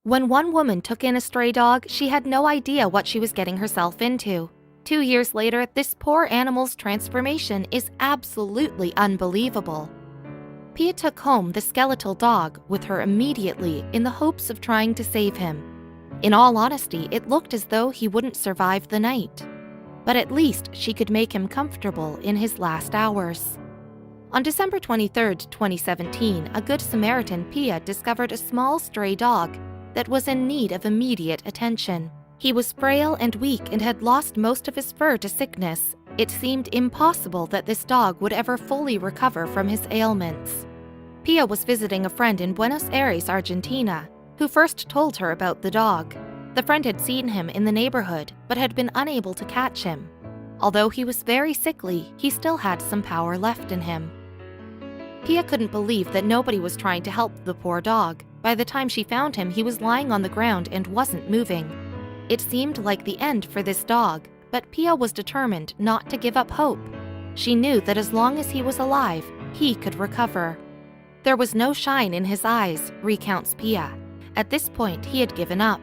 When one woman took in a stray dog, she had no idea what she was getting herself into. 2 years later, this poor animal's transformation is absolutely unbelievable. Pia took home the skeletal dog with her immediately in the hopes of trying to save him. In all honesty, it looked as though he wouldn't survive the night. But at least she could make him comfortable in his last hours. On December 23, 2017, a Good Samaritan, Pia, discovered a small stray dog that was in need of immediate attention. He was frail and weak and had lost most of his fur to sickness. It seemed impossible that this dog would ever fully recover from his ailments. Pia was visiting a friend in Buenos Aires, Argentina, who first told her about the dog. The friend had seen him in the neighborhood, but had been unable to catch him. Although he was very sickly, he still had some power left in him. Pia couldn't believe that nobody was trying to help the poor dog. By the time she found him, he was lying on the ground and wasn't moving. It seemed like the end for this dog, but Pia was determined not to give up hope. She knew that as long as he was alive, he could recover. There was no shine in his eyes, recounts Pia. At this point, he had given up.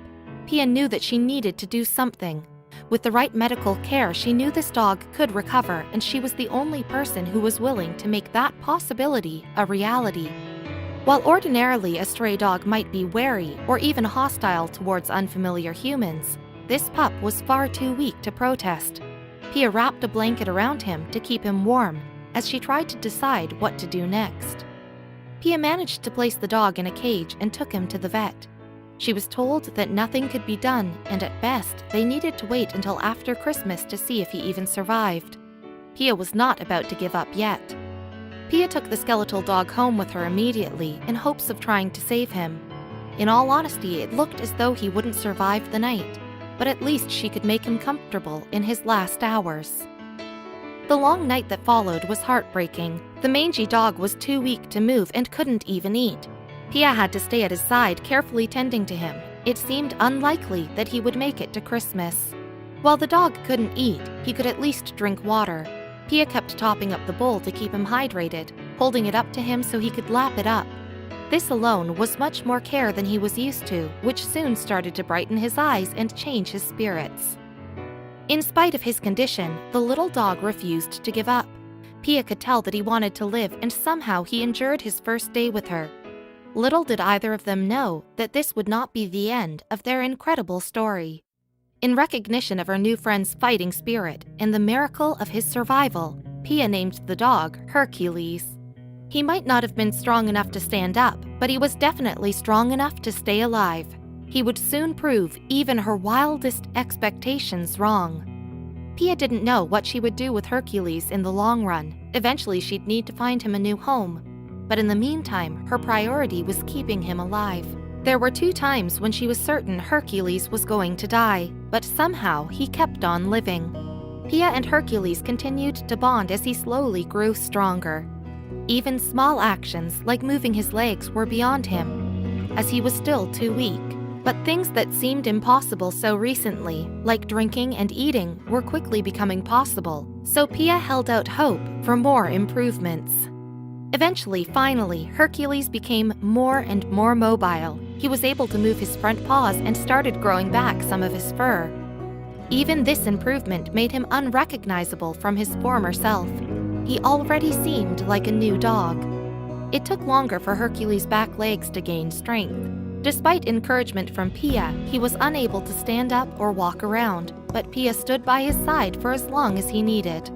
Pia knew that she needed to do something. With the right medical care, she knew this dog could recover, and she was the only person who was willing to make that possibility a reality. While ordinarily a stray dog might be wary or even hostile towards unfamiliar humans, this pup was far too weak to protest. Pia wrapped a blanket around him to keep him warm as she tried to decide what to do next. Pia managed to place the dog in a cage and took him to the vet. She was told that nothing could be done, and at best, they needed to wait until after Christmas to see if he even survived. Pia was not about to give up yet. Pia took the skeletal dog home with her immediately in hopes of trying to save him. In all honesty, it looked as though he wouldn't survive the night, but at least she could make him comfortable in his last hours. The long night that followed was heartbreaking. The mangy dog was too weak to move and couldn't even eat. Pia had to stay at his side, carefully tending to him. It seemed unlikely that he would make it to Christmas. While the dog couldn't eat, he could at least drink water. Pia kept topping up the bowl to keep him hydrated, holding it up to him so he could lap it up. This alone was much more care than he was used to, which soon started to brighten his eyes and change his spirits. In spite of his condition, the little dog refused to give up. Pia could tell that he wanted to live, and somehow he endured his first day with her. Little did either of them know that this would not be the end of their incredible story. In recognition of her new friend's fighting spirit and the miracle of his survival, Pia named the dog Hercules. He might not have been strong enough to stand up, but he was definitely strong enough to stay alive. He would soon prove even her wildest expectations wrong. Pia didn't know what she would do with Hercules in the long run. Eventually, she'd need to find him a new home. But in the meantime, her priority was keeping him alive. There were 2 times when she was certain Hercules was going to die, but somehow he kept on living. Pia and Hercules continued to bond as he slowly grew stronger. Even small actions like moving his legs were beyond him, as he was still too weak. But things that seemed impossible so recently, like drinking and eating, were quickly becoming possible, so Pia held out hope for more improvements. Eventually, finally, Hercules became more and more mobile. He was able to move his front paws and started growing back some of his fur. Even this improvement made him unrecognizable from his former self. He already seemed like a new dog. It took longer for Hercules' back legs to gain strength. Despite encouragement from Pia, he was unable to stand up or walk around, but Pia stood by his side for as long as he needed.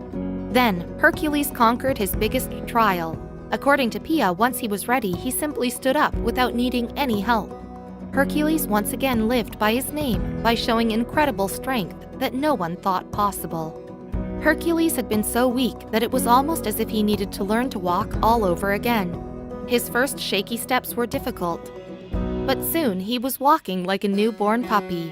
Then, Hercules conquered his biggest trial. According to Pia, once he was ready, he simply stood up without needing any help. Hercules once again lived by his name by showing incredible strength that no one thought possible. Hercules had been so weak that it was almost as if he needed to learn to walk all over again. His first shaky steps were difficult, but soon he was walking like a newborn puppy.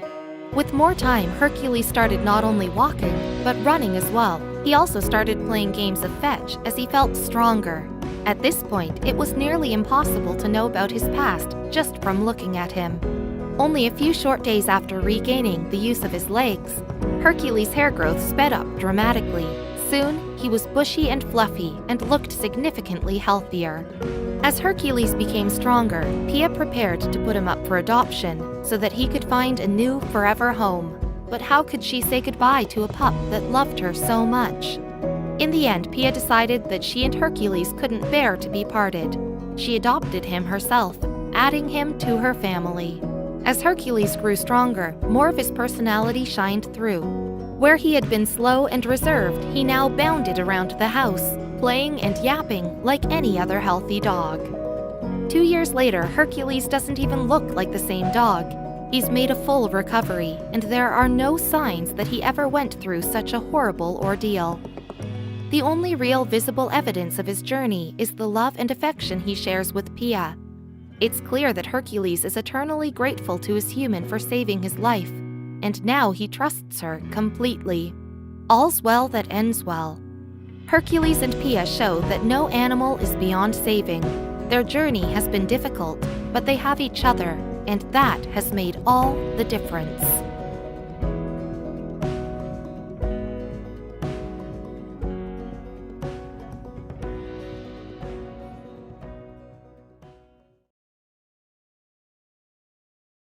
With more time, Hercules started not only walking, but running as well. He also started playing games of fetch as he felt stronger. At this point, it was nearly impossible to know about his past just from looking at him. Only a few short days after regaining the use of his legs, Hercules' hair growth sped up dramatically. Soon, he was bushy and fluffy and looked significantly healthier. As Hercules became stronger, Pia prepared to put him up for adoption so that he could find a new forever home. But how could she say goodbye to a pup that loved her so much? In the end, Pia decided that she and Hercules couldn't bear to be parted. She adopted him herself, adding him to her family. As Hercules grew stronger, more of his personality shined through. Where he had been slow and reserved, he now bounded around the house, playing and yapping like any other healthy dog. 2 years later, Hercules doesn't even look like the same dog. He's made a full recovery, and there are no signs that he ever went through such a horrible ordeal. The only real visible evidence of his journey is the love and affection he shares with Pia. It's clear that Hercules is eternally grateful to his human for saving his life, and now he trusts her completely. All's well that ends well. Hercules and Pia show that no animal is beyond saving. Their journey has been difficult, but they have each other, and that has made all the difference.